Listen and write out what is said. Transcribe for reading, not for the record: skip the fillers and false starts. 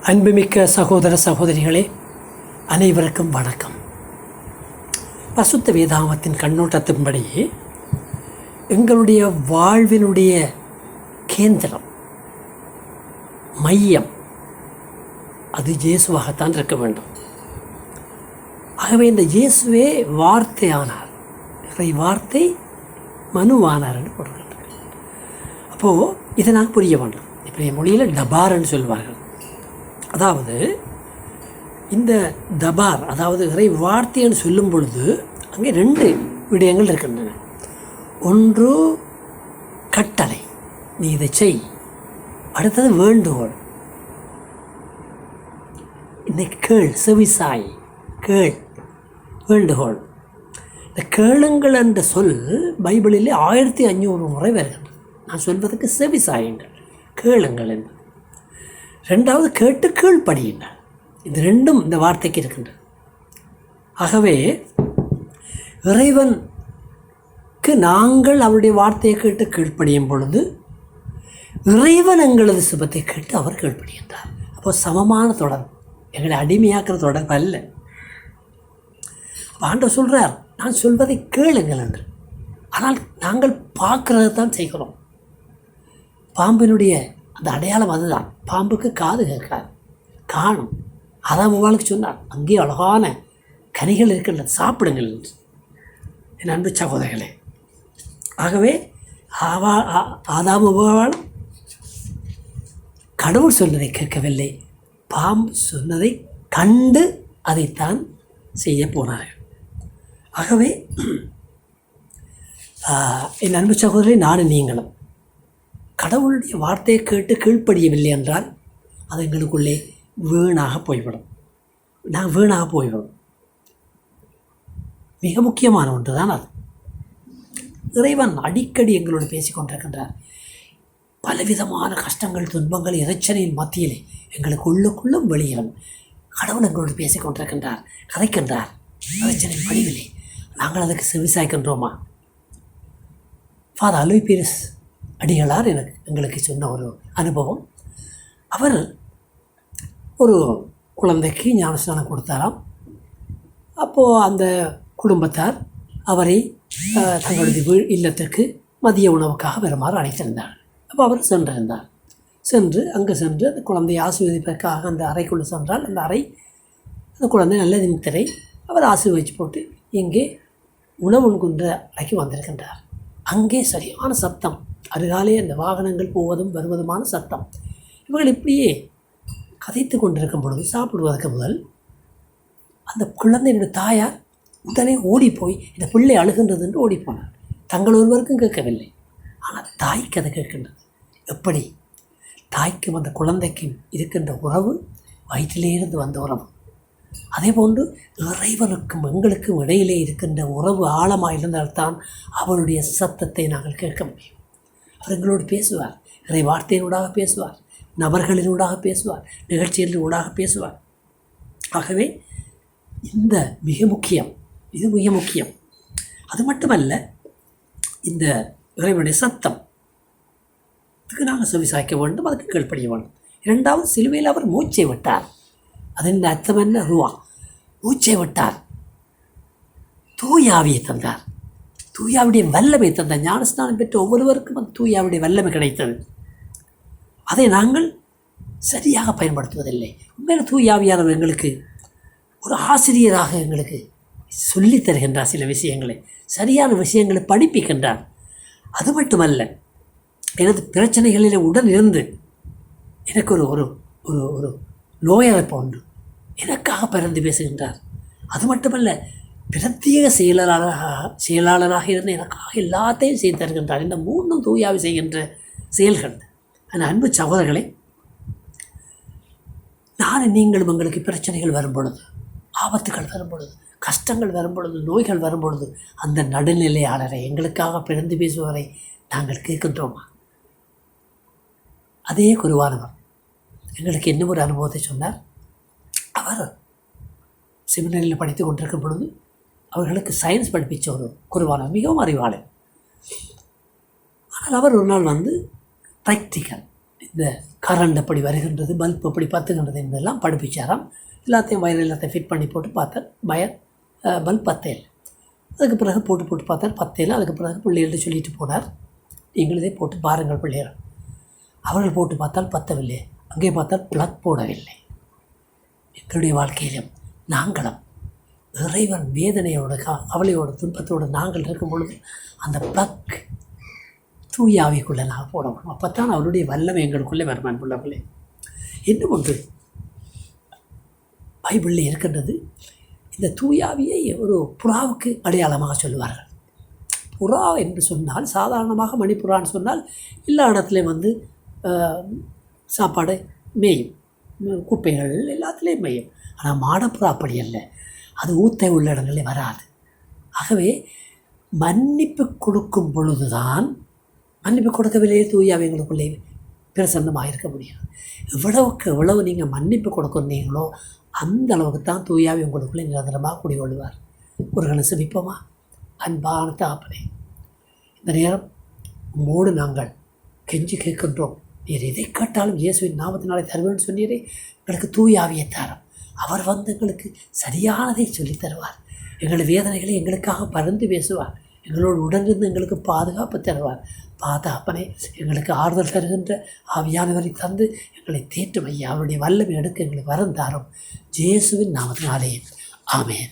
அன்புமிக்க சகோதர சகோதரிகளே, அனைவருக்கும் வணக்கம். பரிசுத்த வேதாகமத்தின் கண்ணோட்டத்தின்படி எங்களுடைய வாழ்வினுடைய கேந்திரம், மையம் அது இயேசுவாகத்தான் இருக்க வேண்டும். ஆகவே இந்த இயேசுவே வார்த்தையானார், இறை வார்த்தை மனுவானார் என்று போடுகின்றார். அப்போது இதை நாங்கள் புரிய வேண்டும். இப்போ மொழியில் டபார்ன்னு சொல்வார்கள். அதாவது இந்த தபார், அதாவது இறை வார்த்தைன்னு சொல்லும் பொழுது அங்கே ரெண்டு விடயங்கள் இருக்கின்றன. ஒன்று கட்டளை, நீ இதை செய். அடுத்தது வேண்டுகோள். இன்னைக்கு கேள், செவிசாய், கேள், வேண்டுகோள். இந்த கேளுங்கள் என்ற சொல் பைபிளிலே 1500 முறை வருகின்றது. நான் சொல்வதற்கு செவிசாயுங்கள், கேளுங்கள் என்று. ரெண்டாவது கேட்டு கீழ்ப்படியுங்கள். இது ரெண்டும் இந்த வார்த்தைக்கு இருக்கின்றது. ஆகவே இறைவனுக்கு நாங்கள் அவருடைய வார்த்தையை கேட்டு கீழ்ப்படியும் பொழுது இறைவன் எங்களது சுபத்தை கேட்டு அவர் கீழ்ப்படிகின்றார். அப்போ சமமான தொடர்பு, எங்களை அடிமையாக்குற தொடர்பு அல்ல. ஆண்டவர் சொல்கிறார், நான் சொல்வதை கேளுங்கள் என்று. ஆனால் நாங்கள் பார்க்கறது தான் செய்கிறோம். பாம்பினுடைய அந்த அடையாளம் அதுதான். பாம்புக்கு காது கேட்காது, காணும். அதான் அவளுக்கு சொன்னார், அங்கே அழகான கனிகள் இருக்கின்றது, சாப்பிடுங்கள் என்று. என் அன்பு சகோதரர்களே, ஆகவே ஆதாம் கடவுள் சொன்னதை கேட்கவில்லை, பாம்பு சொன்னதை கண்டு அதைத்தான் செய்ய போனார்கள். ஆகவே என் அன்பு சகோதரரை, நானும் நீங்களும் கடவுளுடைய வார்த்தையை கேட்டு கீழ்ப்படியவில்லை என்றால் அது எங்களுக்குள்ளே வீணாக போய்விடும். மிக முக்கியமான ஒன்று தான் அது. இறைவன் அடிக்கடி எங்களோடு பேசிக்கொண்டிருக்கின்றார். பலவிதமான கஷ்டங்கள், துன்பங்கள், இறைச்சலின் மத்தியிலே எங்களுக்கு உள்ளுக்குள்ளும் வெளியிலும் கடவுள் எங்களோடு பேசிக்கொண்டிருக்கின்றார், கதைக்கின்றார். இறைச்சலின் வடிவிலே நாங்கள் அதுக்கு செவிசாய்க்கின்றோமா? ஃபாதர் அலோய் பீரிஸ் அடிகளார் எங்களுக்கு சொன்ன ஒரு அனுபவம். அவர் ஒரு குழந்தைக்கு ஞானஸ்நானம் கொடுத்தாராம். அப்போது அந்த குடும்பத்தார் அவரை தங்களுடைய இல்லத்திற்கு மதிய உணவுக்காக வருமாறு அழைத்திருந்தார். அப்போ அவர் அங்கே சென்று அந்த குழந்தையை ஆசீர்வதிப்பதற்காக அந்த அறைக்குள்ளே சென்றால், அந்த அறை, அந்த குழந்தை நல்ல நிமித்தரை அவர் ஆசீர்வதிச்சு போட்டு இங்கே உணவு உண்கின்ற அறைக்கு வந்திருக்கின்றார். அங்கே சரியான சத்தம், அருகாலே அந்த வாகனங்கள் போவதும் வருவதுமான சத்தம். இவர்கள் இப்படியே கதைத்து கொண்டிருக்கும் பொழுது, சாப்பிடுவதற்கு முதல் அந்த குழந்தையினுடைய தாயார் உடனே ஓடிப்போய் இந்த பிள்ளை அழுகின்றது என்று ஓடிப்போனார். தங்கள் ஒருவருக்கும் கேட்கவில்லை, ஆனால் தாய்க்கு அதை கேட்கின்றது. எப்படி? தாய்க்கும் அந்த குழந்தைக்கும் இருக்கின்ற உறவு வயிற்றிலேருந்து வந்த உறவு. அதே போன்று இறைவனுக்கும் எங்களுக்கும் இடையிலே இருக்கின்ற உறவு ஆழமாக இருந்தால்தான் அவருடைய சத்தத்தை நாங்கள் கேட்க முடியும். அவர் எங்களோடு பேசுவார், இறை வார்த்தையினூடாக பேசுவார், நபர்களினூடாக பேசுவார், நிகழ்ச்சிகளினூடாக பேசுவார். ஆகவே இந்த இது மிக முக்கியம். அது மட்டுமல்ல, இந்த இறைவனுடைய சத்தம் அதுக்கு நாங்கள் செவிசாய்க்க வேண்டும், அதுக்கு கீழ்ப்படிய வேண்டும். இரண்டாவது, சிலுவையில் அவர் மூச்சை விட்டார். அதன் அர்த்தம் என்ன? மூச்சை விட்டார், தூயாவியை தந்தார், தூயாவுடைய வல்லமை தந்தார். ஞானஸ்நானம் பெற்ற ஒவ்வொருவருக்கும் அந்த தூயாவுடைய வல்லமை கிடைத்தது. அதை நாங்கள் சரியாக பயன்படுத்துவதில்லை. உண்மையில் தூயாவியானவர் எங்களுக்கு ஒரு ஆசிரியராக எங்களுக்கு சொல்லித் தருகின்றார். சில விஷயங்களை, சரியான விஷயங்களை படிப்பிக்கின்றார். அது மட்டுமல்ல, எனது பிரச்சனைகளில் உடன் இருந்து எனக்கு ஒரு ஒரு ஒரு நோயை போன்று எனக்காக பிறந்து பேசுகின்றார். அது மட்டுமல்ல, பிரத்யேக செயலாளராக இருந்து எனக்காக எல்லாத்தையும் செய்து தருகின்றார். இந்த மூன்றும் தூயாவி செய்கின்ற செயல்கள். அந்த அன்பு சகோதரர்களை, நானும் நீங்களும் எங்களுக்கு பிரச்சனைகள் வரும் பொழுது, ஆபத்துகள் வரும் பொழுது, கஷ்டங்கள் வரும் பொழுது, நோய்கள் வரும் பொழுது, அந்த நடுநிலையாளரை, எங்களுக்காக பிறந்து பேசுவவரை நாங்கள் கேட்கின்றோமா? அதே குருவானவர் எங்களுக்கு என்ன ஒரு அனுபவத்தை சொன்னார். அவர் செமினரியில் படித்து கொண்டிருக்கும் பொழுது அவர்களுக்கு சயின்ஸ் படிப்பிச்ச ஒரு குருவானவர், மிகவும் அறிவாளர். ஆனால் அவர் ஒரு நாள் ப்ராக்டிக்கல், இந்த கரண்ட் எப்படி வருகின்றது, பல்ப் எப்படி பற்றுகின்றது என்பதெல்லாம் படிப்பிச்சாராம். எல்லாத்தையும் வயர் எல்லாத்தையும் ஃபிட் பண்ணி போட்டு பார்த்தேன். பல்ப் பத்தையில். அதுக்கு பிறகு போட்டு பார்த்தேன், பத்தையில். அதுக்கு பிறகு பிள்ளைகள்ட்ட சொல்லிட்டு போனார், நீங்களே போட்டு பாருங்கள் பிள்ளைகள். அவர்கள் போட்டு பார்த்தால் பத்தவில்லை. அங்கே பார்த்தால் ப்ளக் போடவில்லை. எங்களுடைய வாழ்க்கையிலும் நாங்களும் இறைவன் வேதனையோட கவலையோட துன்பத்தோடு நாங்கள் இருக்கும் பொழுது அந்த ப்ளக் தூயாவிக்குள்ளே நாங்கள் போடணும். அப்போ தான் அவருடைய வல்லமை எங்களுக்குள்ளே வருமான் பிள்ளைகளே. இன்னும் ஒன்று பைபிளில் இருக்கின்றது. இந்த தூயாவியை ஒரு புறாவுக்கு அடையாளமாக சொல்லுவார்கள். புறா என்று சொன்னால் சாதாரணமாக மணிப்புறான்னு சொன்னால் எல்லா இடத்துலையும் சாப்பாடு மேயும், குப்பைகள் எல்லாத்துலேயும் மேயும். ஆனால் மாடப்புறா அப்படி அல்ல, அது ஊத்தை உள்ள இடங்களில் வராது. ஆகவே மன்னிப்பு கொடுக்கும் பொழுதுதான், மன்னிப்பு கொடுக்கவில்லையே தூயாவி எங்களுக்குள்ளே பிரசன்னமாக இருக்க முடியும். எவ்வளவு நீங்கள் மன்னிப்பு கொடுக்குறீங்களோ அந்த அளவுக்கு தான் தூயாவி உங்களுக்குள்ளே நிரந்தரமாக குடிகொள்வார். ஒரு கணம் செபிப்போமா? அன்பான தகப்பனே, இந்த நேரம் உம்மோடு நாங்கள் கெஞ்சி கேட்கின்றோம். நீர் எதை கேட்டாலும் இயேசுவின் நாமத்தினாலே தருவேன்னு சொன்னீரே. எங்களுக்கு தூயாவியை தரும். அவர் எங்களுக்கு சரியானதை சொல்லித் தருவார். எங்கள் வேதனைகளை எங்களுக்காக பறந்து பேசுவார். எங்களோடு உடனிருந்து எங்களுக்கு பாதுகாப்பு தருவார். பாதுகாப்பனை எங்களுக்கு ஆறுதல் தருகின்ற ஆவியானவரை தந்து எங்களை தேற்றும் ஐயா. அவருடைய வல்லமை எடுக்க எங்களுக்கு வரம் தாரும். இயேசுவின் நாமத்தினாலே ஆமென்.